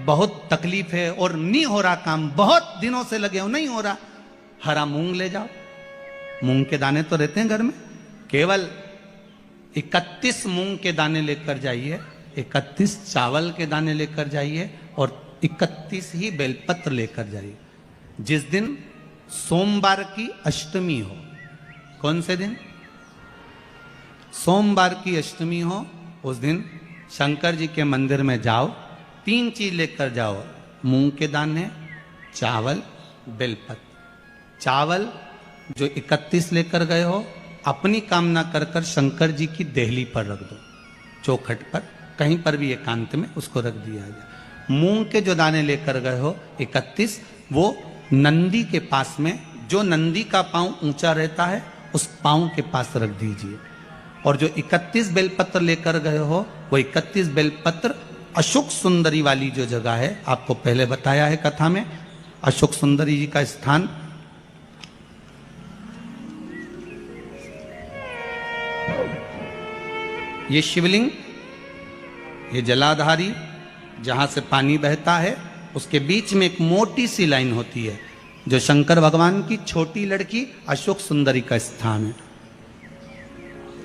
बहुत तकलीफ है और नहीं हो रहा काम, बहुत दिनों से लगे हो नहीं हो रहा, हरा मूंग ले जाओ। मूंग के दाने तो रहते हैं घर में, केवल 31 मूंग के दाने लेकर जाइए, 31 चावल के दाने लेकर जाइए और 31 ही बेलपत्र लेकर जाइए। जिस दिन सोमवार की अष्टमी हो, कौन से दिन? सोमवार की अष्टमी हो, उस दिन शंकर जी के मंदिर में जाओ, 3 चीज लेकर जाओ, मूंग के दाने, चावल, बेलपत्र। चावल जो 31 लेकर गए हो, अपनी कामना कर कर शंकर जी की देहली पर रख दो, चौखट पर, कहीं पर भी एकांत में उसको रख दिया जाए। मूंग के जो दाने लेकर गए हो 31, वो नंदी के पास में, जो नंदी का पांव ऊंचा रहता है उस पांव के पास रख दीजिए। और जो 31 बेलपत्र लेकर गए हो, वो 31 बेलपत्र अशोक सुंदरी वाली जो जगह है, आपको पहले बताया है कथा में, अशोक सुंदरी जी का स्थान ये शिवलिंग, ये जलाधारी जहां से पानी बहता है, उसके बीच में एक मोटी सी लाइन होती है, जो शंकर भगवान की छोटी लड़की अशोक सुंदरी का स्थान है।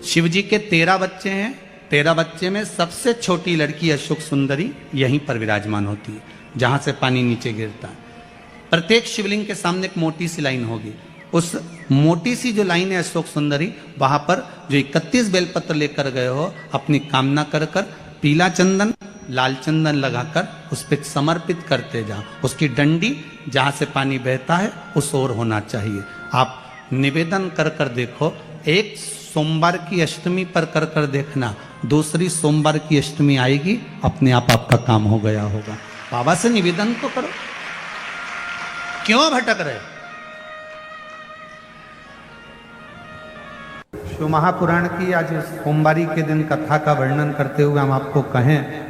शिव जी के 13 बच्चे हैं, 13 बच्चे में सबसे छोटी लड़की अशोक सुंदरी यहीं पर विराजमान होती है, जहां से पानी नीचे गिरता है। प्रत्येक शिवलिंग के सामने एक मोटी सी लाइन होगी, उस मोटी सी जो लाइन है अशोक सुंदरी, वहां पर जो 31 बेलपत्र लेकर गए हो, अपनी कामना कर कर पीला चंदन, लाल चंदन लगाकर उस पर समर्पित करते जाओ। उसकी डंडी जहां से पानी बहता है उस ओर होना चाहिए। आप निवेदन कर कर देखो, एक सोमवार की अष्टमी पर कर कर देखना, दूसरी सोमवार की अष्टमी आएगी, अपने आप आपका काम हो गया होगा। बाबा से निवेदन तो करो, क्यों भटक रहे? शिव महापुराण की आज सोमवारी के दिन कथा का वर्णन करते हुए हम आपको कहें,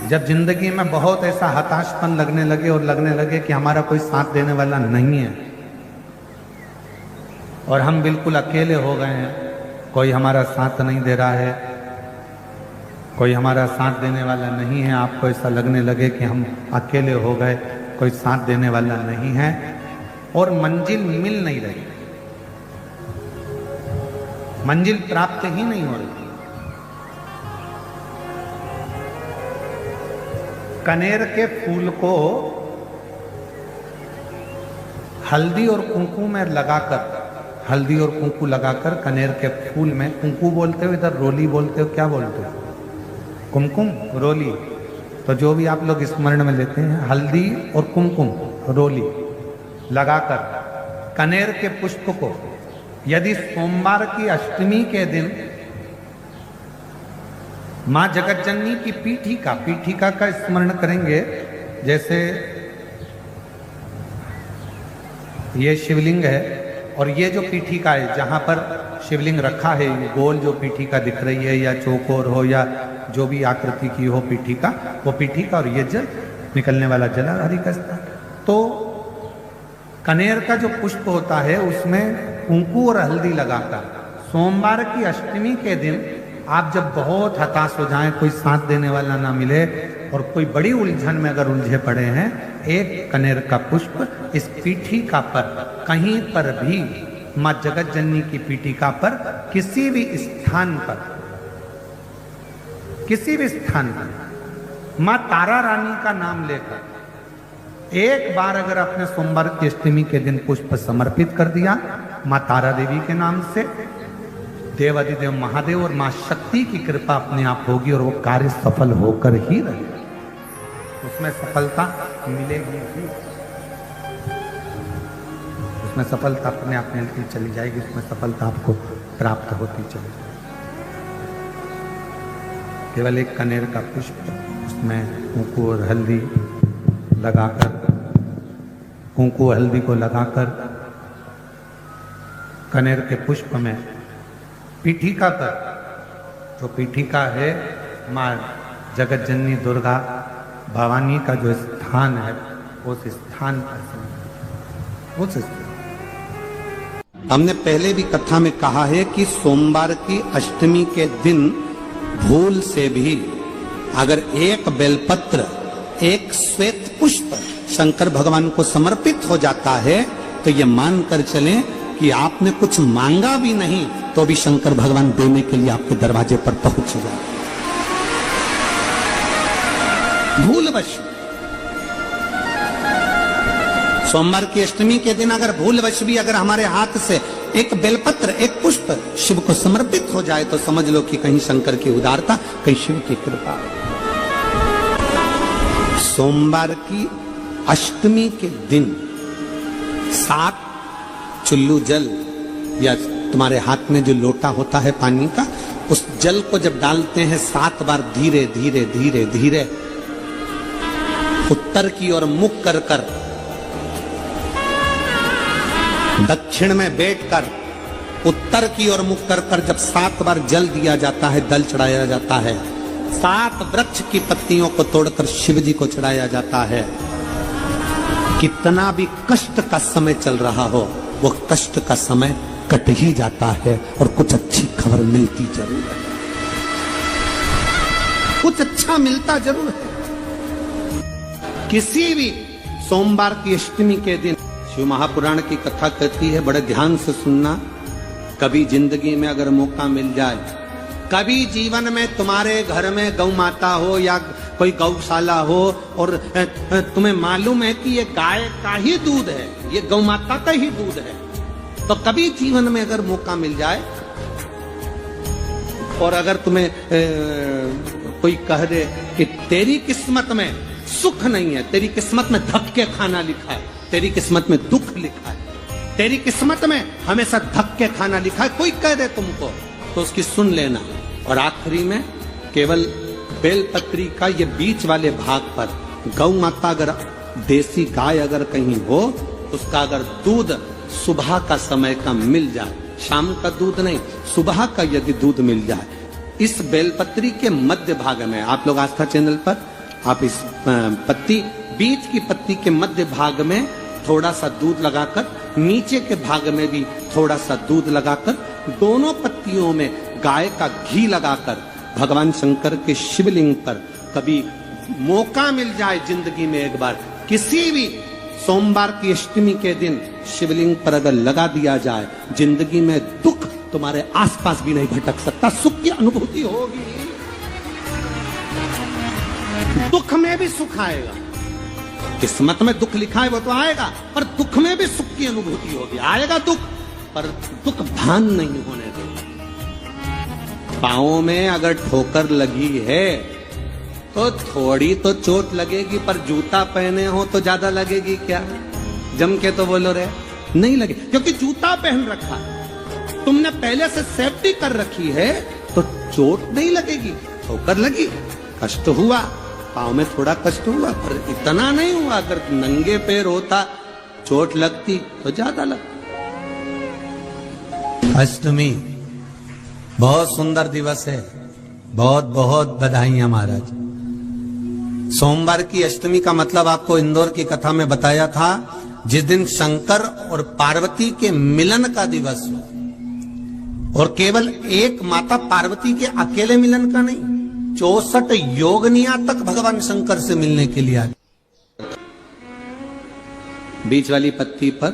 जब जिंदगी में बहुत ऐसा हताशपन लगने लगे और लगने लगे कि हमारा कोई साथ देने वाला नहीं है और हम बिल्कुल अकेले हो गए हैं, कोई हमारा साथ नहीं दे रहा है, कोई हमारा साथ देने वाला नहीं है, आपको ऐसा लगने लगे कि हम अकेले हो गए, कोई साथ देने वाला नहीं है और मंजिल मिल नहीं रही, मंजिल प्राप्त ही नहीं हो रही। कनेर के फूल को हल्दी और कुंकू में लगाकर, हल्दी और कुंकू लगाकर कनेर के फूल में, कुंकू बोलते हो इधर, रोली बोलते हो, क्या बोलते हो? कुमकुम, रोली, तो जो भी आप लोग स्मरण में लेते हैं, हल्दी और कुमकुम, रोली लगाकर कनेर के पुष्प को यदि सोमवार की अष्टमी के दिन मां जगतजननी की पीठिका का स्मरण करेंगे, जैसे ये शिवलिंग है और ये जो पीठिका है जहां पर शिवलिंग रखा है, गोल जो पीठिका दिख रही है या चौकोर हो या जो भी आकृति की हो पीठिका, वो पीठिका और ये जल निकलने वाला जलाधारी का स्थान। तो कनेर का जो पुष्प होता है उसमें कुंकू और हल्दी लगाकर सोमवार की अष्टमी के दिन आप जब बहुत हताश हो जाएं, कोई साथ देने वाला ना मिले और कोई बड़ी उलझन में अगर उलझे पड़े हैं, एक कनेर का पुष्प इस पीठिका पर, कहीं पर भी मां जगतजननी की पीठिका पर, किसी भी स्थान पर, किसी भी स्थान पर मां तारा रानी का नाम लेकर एक बार अगर अपने सोमवार की अष्टमी के दिन पुष्प समर्पित कर दिया मां तारा देवी के नाम से, देवादिदेव महादेव और मां शक्ति की कृपा अपने आप होगी और वो कार्य सफल होकर ही रहेगा, उसमें सफलता मिलेगी ही, उसमें सफलता अपने आप मिलती चली जाएगी, उसमें सफलता आपको प्राप्त होती चली जाएगी। केवल एक कनेर का पुष्प, उसमें कुंकू और हल्दी लगाकर, कुंकू हल्दी को लगाकर कनेर के पुष्प में पीठिका पर, जो पीठिका है मां जगतजननी दुर्गा भवानी का जो स्थान है, उस स्थान पर उस हमने पहले भी कथा में कहा है कि सोमवार की अष्टमी के दिन भूल से भी अगर एक बेलपत्र, एक श्वेत पुष्प शंकर भगवान को समर्पित हो जाता है तो ये मानकर चलें कि आपने कुछ मांगा भी नहीं तो भी शंकर भगवान देने के लिए आपके दरवाजे पर पहुंच जाए। भूलवश सोमवार की अष्टमी के दिन अगर भूलवश भी अगर हमारे हाथ से एक बेलपत्र, एक पुष्प शिव को समर्पित हो जाए तो समझ लो कि कहीं शंकर की उदारता, कहीं शिव की कृपा। सोमवार की अष्टमी के दिन 7 चुल्लू जल या तुम्हारे हाथ में जो लोटा होता है पानी का, उस जल को जब डालते हैं 7 बार धीरे धीरे धीरे धीरे उत्तर की ओर मुख कर कर, दक्षिण में बैठकर उत्तर की ओर मुख कर कर जब 7 बार जल दिया जाता है, दल चढ़ाया जाता है, 7 वृक्ष की पत्तियों को तोड़कर शिव जी को चढ़ाया जाता है। कितना भी कष्ट का समय चल रहा हो, वो कष्ट का समय कट ही जाता है और कुछ अच्छी खबर मिलती जरूर है, कुछ अच्छा मिलता जरूर है। किसी भी सोमवार की अष्टमी के दिन शिव महापुराण की कथा कहती है, बड़े ध्यान से सुनना। कभी जिंदगी में अगर मौका मिल जाए, कभी जीवन में तुम्हारे घर में गौ माता हो या कोई गौशाला हो और तुम्हें मालूम है कि ये गाय का ही दूध है, ये गौ माता का ही दूध है, तो कभी जीवन में अगर मौका मिल जाए और अगर तुम्हें कोई कह दे कि तेरी किस्मत में सुख नहीं है, तेरी किस्मत में धक्के खाना लिखा है, तेरी किस्मत में दुख लिखा है, तेरी किस्मत में हमेशा धक्के खाना लिखा है, कोई कह दे तुमको तो उसकी सुन लेना। और आखिरी में केवल बेलपत्री का ये बीच वाले भाग पर गौ माता, अगर देसी गाय अगर कहीं हो, उसका अगर दूध सुबह का समय का मिल जाए, शाम का दूध नहीं, सुबह का यदि दूध मिल जाए, इस बेलपत्री के मध्य भाग में, आप लोग आस्था चैनल पर आप इस पत्ती, बीच की पत्ती के मध्य भाग में थोड़ा सा दूध लगाकर, नीचे के भाग में भी थोड़ा सा दूध लगाकर, दोनों पत्तियों में गाय का घी लगाकर भगवान शंकर के शिवलिंग पर कभी मौका मिल जाए जिंदगी में एक बार, किसी भी सोमवार की अष्टमी के दिन शिवलिंग पर अगर लगा दिया जाए, जिंदगी में दुख तुम्हारे आसपास भी नहीं भटक सकता, सुख की अनुभूति होगी। दुख में भी सुख आएगा, किस्मत में दुख लिखा है वो तो आएगा, पर दुख में भी सुख की अनुभूति होगी। आएगा दुख, पर दुख भान नहीं होने देगा। पांवों में अगर ठोकर लगी है तो थोड़ी तो चोट लगेगी, पर जूता पहने हो तो ज्यादा लगेगी क्या? जम के तो बोलो रे, नहीं लगे, क्योंकि जूता पहन रखा, तुमने पहले से सेफ्टी कर रखी है, तो चोट नहीं लगेगी। ठोकर लगी, कष्ट हुआ, पाँव में थोड़ा कष्ट हुआ, पर इतना नहीं हुआ। अगर नंगे पैर होता, चोट लगती तो ज्यादा लगती। अष्टमी बहुत सुंदर दिवस है, बहुत बहुत बधाइयां महाराज। सोमवार की अष्टमी का मतलब आपको इंदौर की कथा में बताया था, जिस दिन शंकर और पार्वती के मिलन का दिवस हो, और केवल एक माता पार्वती के अकेले मिलन का नहीं, 64 योगनिया तक भगवान शंकर से मिलने के लिए आए। बीच वाली पत्ती पर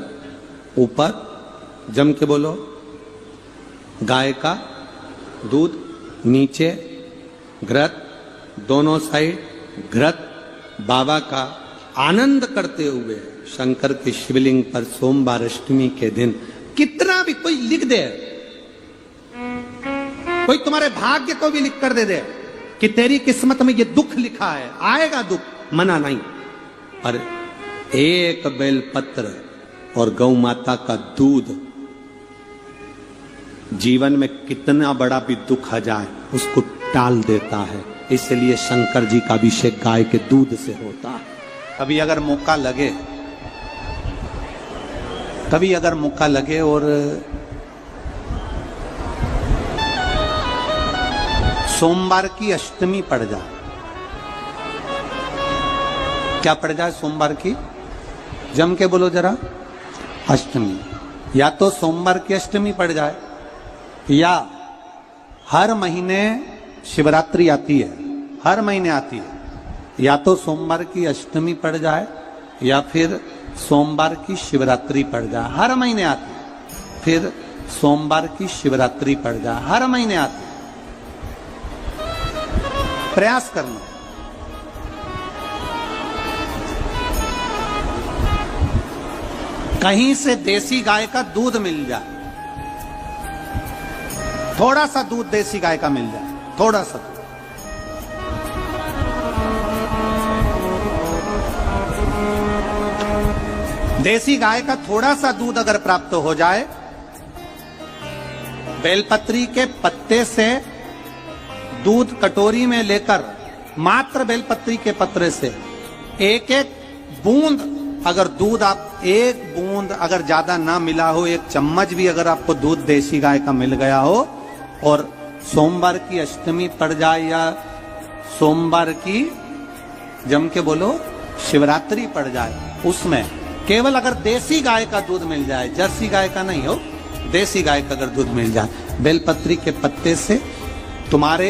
ऊपर जम के बोलो, गाय का दूध, नीचे घृत, दोनों साइड घृत, बाबा का आनंद करते हुए शंकर के शिवलिंग पर सोमवार अष्टमी के दिन, कितना भी कोई लिख दे, कोई तुम्हारे भाग्य को भी लिख कर दे दे कि तेरी किस्मत में ये दुख लिखा है, आएगा दुख, मना नहीं, पर एक बेलपत्र और गौ माता का दूध जीवन में कितना बड़ा भी दुख आ जाए उसको टाल देता है। इसलिए शंकर जी का अभिषेक गाय के दूध से होता है। कभी अगर मौका लगे, कभी अगर मौका लगे और सोमवार की अष्टमी पड़ जाए, क्या पड़ जाए सोमवार की? जम के बोलो जरा, अष्टमी। या तो सोमवार की अष्टमी पड़ जाए, या हर महीने शिवरात्रि आती है, हर महीने आती है, या तो सोमवार की अष्टमी पड़ जाए या फिर सोमवार की शिवरात्रि पड़ जाए, हर महीने आती है। फिर सोमवार की शिवरात्रि पड़ जाए, हर महीने आती है। प्रयास करना। कहीं से देसी गाय का दूध मिल जाए, थोड़ा सा दूध देसी गाय का मिल जाए, थोड़ा सा दूध। देसी गाय का थोड़ा सा दूध अगर प्राप्त हो जाए, बेलपत्री के पत्ते से दूध कटोरी में लेकर, मात्र बेलपत्री के पत्रे से एक एक बूंद अगर दूध, आप एक बूंद अगर ज्यादा ना मिला हो, एक चम्मच भी अगर आपको दूध देसी गाय का मिल गया हो, और सोमवार की अष्टमी पड़ जाए या सोमवार की, जम के बोलो, शिवरात्रि पड़ जाए, उसमें केवल अगर देसी गाय का दूध मिल जाए, जर्सी गाय का नहीं हो, देसी गाय का अगर दूध मिल जाए, बेलपत्री के पत्ते से, तुम्हारे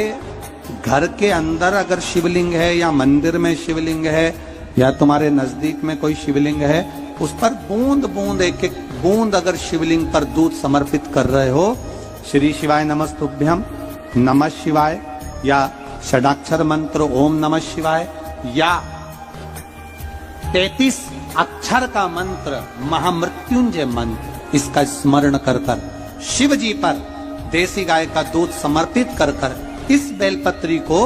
घर के अंदर अगर शिवलिंग है या मंदिर में शिवलिंग है या तुम्हारे नजदीक में कोई शिवलिंग है, उस पर बूंद बूंद, एक एक बूंद अगर शिवलिंग पर दूध समर्पित कर रहे हो, श्री शिवाय नमस्तुभ्यम, नमः शिवाय, या षडाक्षर मंत्र ओम नमः शिवाय, या 33 अक्षर का मंत्र महामृत्युंजय मंत्र, इसका स्मरण कर कर शिव जी पर देसी गाय का दूध समर्पित कर कर इस बेलपत्री को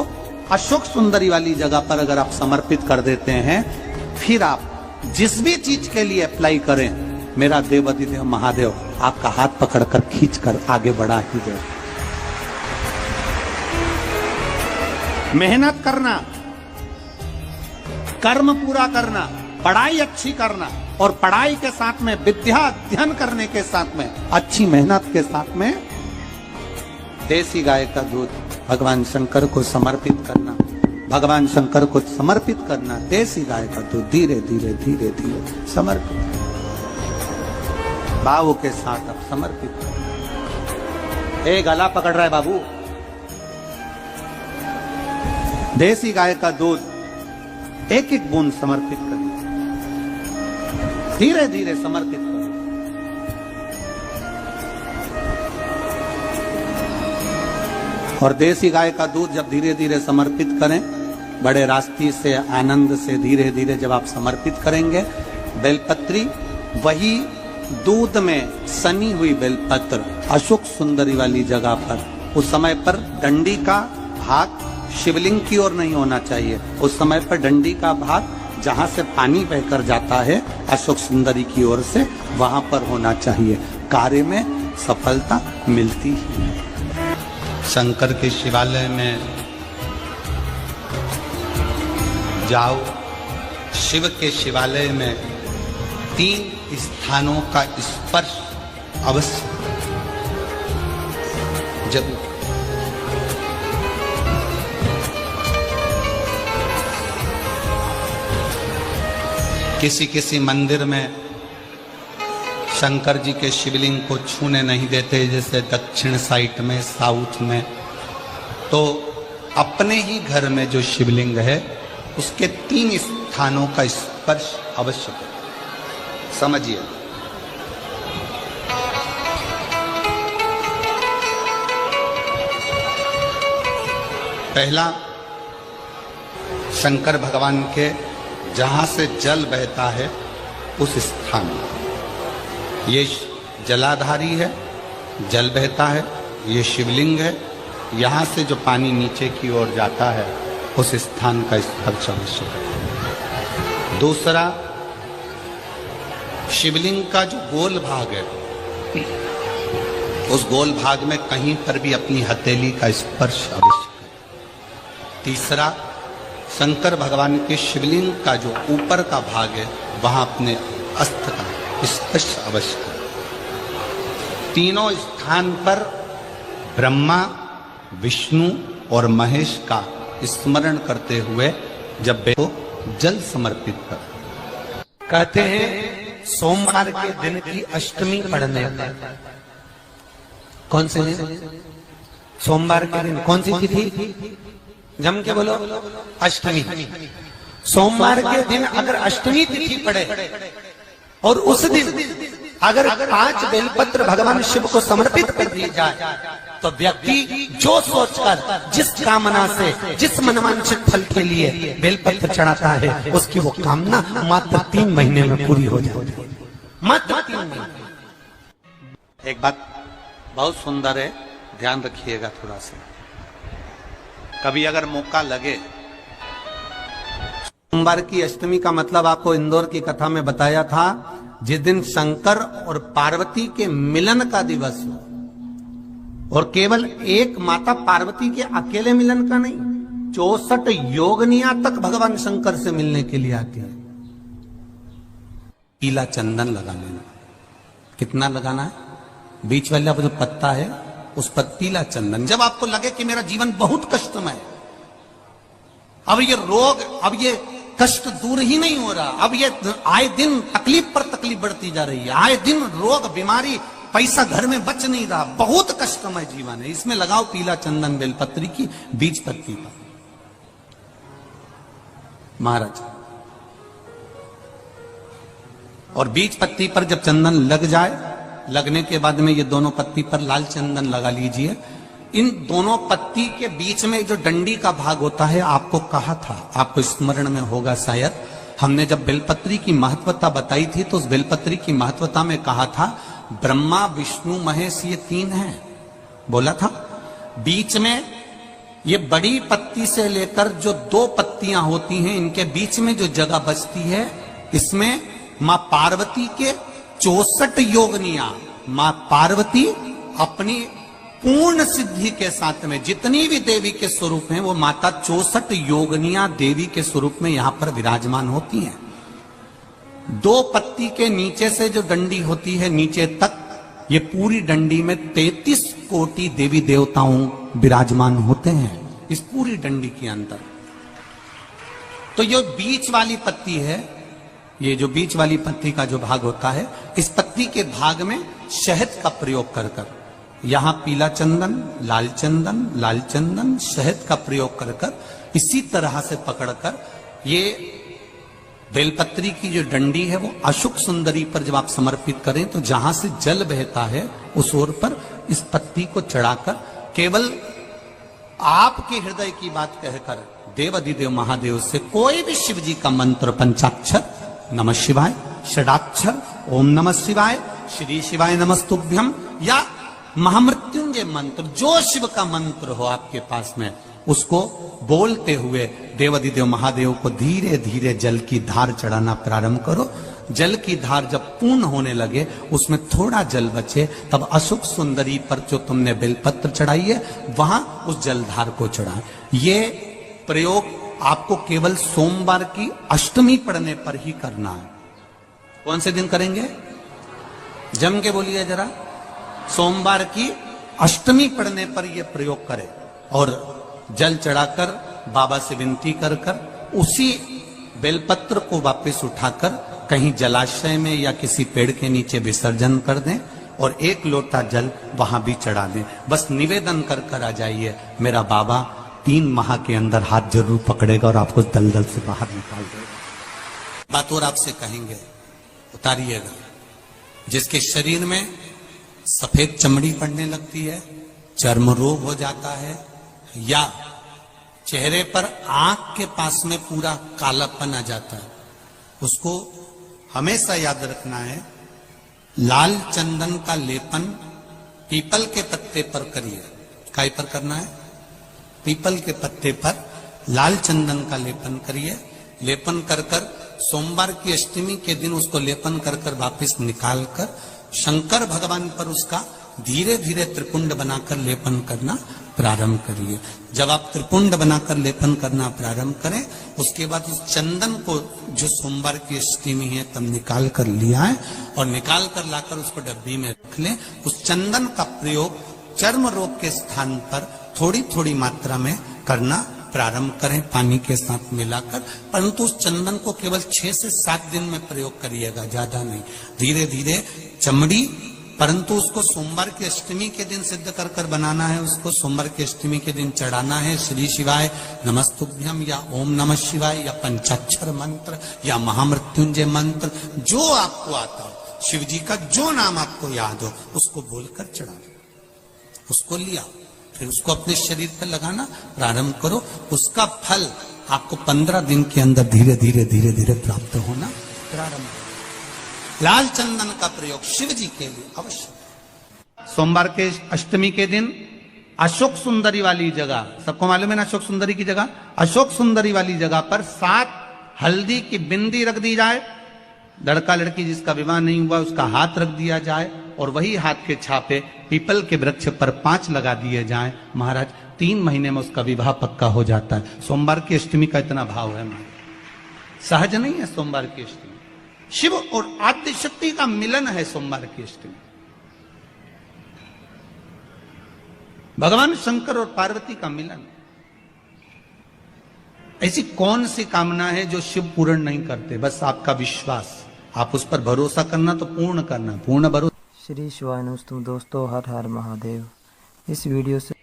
अशोक सुंदरी वाली जगह पर अगर आप समर्पित कर देते हैं, फिर आप जिस भी चीज के लिए अप्लाई करें, मेरा देवाधिदेव महादेव आपका हाथ पकड़कर खींचकर आगे बढ़ा ही दे। मेहनत करना, कर्म पूरा करना, पढ़ाई अच्छी करना, और पढ़ाई के साथ में विद्या अध्ययन करने के साथ में, अच्छी मेहनत के साथ में देसी गाय का दूध भगवान शंकर को समर्पित करना, भगवान शंकर को समर्पित करना, देसी गाय का दूध धीरे धीरे धीरे धीरे समर्पित, भाव के साथ आप समर्पित। गला पकड़ रहा है बाबू, देसी गाय का दूध एक एक बूंद समर्पित करें, धीरे धीरे समर्पित करें। और देसी गाय का दूध जब धीरे धीरे समर्पित करें, बड़े रास्ते से, आनंद से धीरे धीरे जब आप समर्पित करेंगे, बेलपत्री वही दूध में सनी हुई बेलपत्र अशोक सुंदरी वाली जगह पर, उस समय पर डंडी का भाग शिवलिंग की ओर नहीं होना चाहिए, उस समय पर डंडी का भाग जहां से पानी बहकर जाता है अशोक सुंदरी की ओर से, वहां पर होना चाहिए। कार्य में सफलता मिलती है। शंकर के शिवालय में जाओ, शिव के शिवालय में 3 स्थानों का स्पर्श अवश्य जरूर। किसी किसी मंदिर में शंकर जी के शिवलिंग को छूने नहीं देते, जैसे दक्षिण साइड में, साउथ में, तो अपने ही घर में जो शिवलिंग है उसके 3 स्थानों का स्पर्श अवश्य करें। समझिए, पहला, शंकर भगवान के जहां से जल बहता है उस स्थान, ये जलाधारी है, जल बहता है, ये शिवलिंग है, यहाँ से जो पानी नीचे की ओर जाता है उस स्थान का स्पर्श अवश्य करें। दूसरा, शिवलिंग का जो गोल भाग है, उस गोल भाग में कहीं पर भी अपनी हथेली का स्पर्श अवश्य करें। तीसरा, शंकर भगवान के शिवलिंग का जो ऊपर का भाग है वहां अपने अस्त्र का स्पर्श अवश्य करें। तीनों स्थान पर ब्रह्मा, विष्णु और महेश का स्मरण करते हुए जब को जल समर्पित कर, कहते हैं सोमवार के दिन की अष्टमी पढ़ने पर, कौन से दिन? सोमवार के दिन कौन सी तिथि? जम के बोलो, अष्टमी। सोमवार के दिन अगर अष्टमी तिथि पड़े और उस दिन अगर 5 बेलपत्र भगवान शिव को समर्पित कर दी जाए तो व्यक्ति जो सोचकर, जिस कामना से, जिस मनवांछित फल के लिए बेलपत्र चढ़ाता है, उसकी वो कामना मात्र 3 महीने में पूरी हो जाती है। मात्र 3 महीने। एक बात बहुत सुंदर है, ध्यान रखिएगा थोड़ा सा। कभी अगर मौका लगे, सोमवार की अष्टमी का मतलब आपको इंदौर की कथा में बताया था, जिस दिन शंकर और पार्वती के मिलन का दिवस हो, और केवल एक माता पार्वती के अकेले मिलन का नहीं, 64 योगनियां तक भगवान शंकर से मिलने के लिए आती है। पीला चंदन लगा लेना। कितना लगाना है? बीच वाला जो पत्ता है उस पर पीला चंदन। जब आपको लगे कि मेरा जीवन बहुत कष्टमय, अब ये रोग, अब ये कष्ट दूर ही नहीं हो रहा, अब ये आए दिन तकलीफ पर तकलीफ बढ़ती जा रही है, आए दिन रोग, बीमारी, पैसा घर में बच नहीं रहा, बहुत कष्टमय जीवन है, इसमें लगाओ पीला चंदन बेलपत्री की बीज पत्ती पर। महाराज, और बीज पत्ती पर जब चंदन लग जाए, लगने के बाद में ये दोनों पत्ती पर लाल चंदन लगा लीजिए। इन दोनों पत्ती के बीच में जो डंडी का भाग होता है, आपको कहा था, आपको स्मरण में होगा शायद, हमने जब बेलपत्री की महत्वता बताई थी तो उस बेलपत्री की महत्वता में कहा था ब्रह्मा विष्णु महेश ये 3 हैं, बोला था। बीच में ये बड़ी पत्ती से लेकर जो 2 पत्तियां होती हैं, इनके बीच में जो जगह बचती है, इसमें मां पार्वती के 64 योगनियां, मां पार्वती अपनी पूर्ण सिद्धि के साथ में जितनी भी देवी के स्वरूप हैं, वो माता 64 योगनियां देवी के स्वरूप में यहां पर विराजमान होती हैं। 2 पत्ती के नीचे से जो डंडी होती है नीचे तक, ये पूरी डंडी में 33 कोटि देवी देवताओं विराजमान होते हैं इस पूरी डंडी के अंदर। तो ये बीच वाली पत्ती है, ये जो बीच वाली पत्ती का जो भाग होता है, इस पत्ती के भाग में शहद का प्रयोग कर कर, यहां पीला चंदन, लाल चंदन, लाल चंदन, शहद का प्रयोग कर कर, इसी तरह से पकड़कर ये बेलपत्री की जो डंडी है वो अशुक सुंदरी पर जब आप समर्पित करें तो जहां से जल बहता है उस ओर पर इस पत्ती को चढ़ाकर केवल आपके हृदय की बात कहकर देवाधिदेव महादेव से कोई भी शिव जी का मंत्र, पंचाक्षर, नमः शिवाय, षडाक्षर, ओम नमः शिवाय, श्री शिवाय नमस्तुभ्यम, या महामृत्युंजय मंत्र, जो शिव का मंत्र हो आपके पास में, उसको बोलते हुए देवाधिदेव महादेव को धीरे धीरे जल की धार चढ़ाना प्रारंभ करो। जल की धार जब पूर्ण होने लगे, उसमें थोड़ा जल बचे, तब अशुक सुंदरी पर जो तुमने बेलपत्र चढ़ाई है वहां उस जलधार को चढ़ाए। ये प्रयोग आपको केवल सोमवार की अष्टमी पढ़ने पर ही करना है। कौन से दिन करेंगे? जम के बोलिए जरा। सोमवार की अष्टमी पढ़ने पर यह प्रयोग करें और जल चढ़ाकर बाबा से विनती कर कर उसी बेलपत्र को वापस उठाकर कहीं जलाशय में या किसी पेड़ के नीचे विसर्जन कर दें और 1 लोटा जल वहां भी चढ़ा दें। बस निवेदन कर कर आ जाइए, मेरा बाबा 3 माह के अंदर हाथ जरूर पकड़ेगा और आपको दलदल से बाहर निकाल देगा। बात और आपसे कहेंगे, उतारिएगा। जिसके शरीर में सफेद चमड़ी पड़ने लगती है, चर्म रोग हो जाता है, या चेहरे पर आंख के पास में पूरा कालापन आ जाता है, उसको हमेशा याद रखना है, लाल चंदन का लेपन पीपल के पत्ते पर करिए। काय पर करना है? पीपल के पत्ते पर लाल चंदन का लेपन करिए। लेपन कर कर सोमवार की अष्टमी के दिन उसको लेपन कर कर वापिस निकाल कर शंकर भगवान पर उसका धीरे धीरे त्रिपुंड बनाकर लेपन करना प्रारंभ करिए। जब आप त्रिपुंड बनाकर लेपन करना प्रारंभ करें, उसके बाद उस चंदन को जो सोमवार की अष्टमी है तब निकाल कर लिया है और निकाल कर लाकर उसको डब्बी में रख लें। उस चंदन का प्रयोग चर्म रोग के स्थान पर थोड़ी थोड़ी मात्रा में करना प्रारंभ करें पानी के साथ मिलाकर, परंतु उस चंदन को केवल 6 से 7 दिन में प्रयोग करिएगा, ज्यादा नहीं। धीरे धीरे चमड़ी, परंतु उसको सोमवार की अष्टमी के दिन सिद्ध कर कर बनाना है, उसको सोमवार की अष्टमी के दिन चढ़ाना है। श्री शिवाय नमस्तुभ्यम या ओम नमः शिवाय या पंचाक्षर मंत्र या महामृत्युंजय मंत्र, जो आपको आता हो, शिव जी का जो नाम आपको याद हो उसको बोलकर चढ़ा, उसको लिया, फिर उसको अपने शरीर पर लगाना प्रारंभ करो। उसका फल आपको 15 दिन के अंदर धीरे धीरे धीरे धीरे प्राप्त होना प्रारंभ। लाल चंदन का प्रयोग शिव जी के लिए अवश्य। सोमवार के अष्टमी के दिन अशोक सुंदरी वाली जगह, सबको मालूम है ना अशोक सुंदरी की जगह, अशोक सुंदरी वाली जगह पर 7 हल्दी की बिंदी रख दी जाए। लड़का लड़की जिसका विवाह नहीं हुआ उसका हाथ रख दिया जाए और वही हाथ के छापे पीपल के वृक्ष पर 5 लगा दिए जाएं। महाराज 3 महीने में उसका विवाह पक्का हो जाता है। सोमवार की अष्टमी का इतना भाव है महाराज, सहज नहीं है सोमवार की अष्टमी। शिव और आद्य शक्ति का मिलन है सोमवार की अष्टमी। भगवान शंकर और पार्वती का मिलन। ऐसी कौन सी कामना है जो शिव पूर्ण नहीं करते? बस आपका विश्वास, आप उस पर भरोसा करना तो पूर्ण करना, पूर्ण भरोसा। श्री शिवाय नमस्तु दोस्तों, हर हर महादेव। इस वीडियो से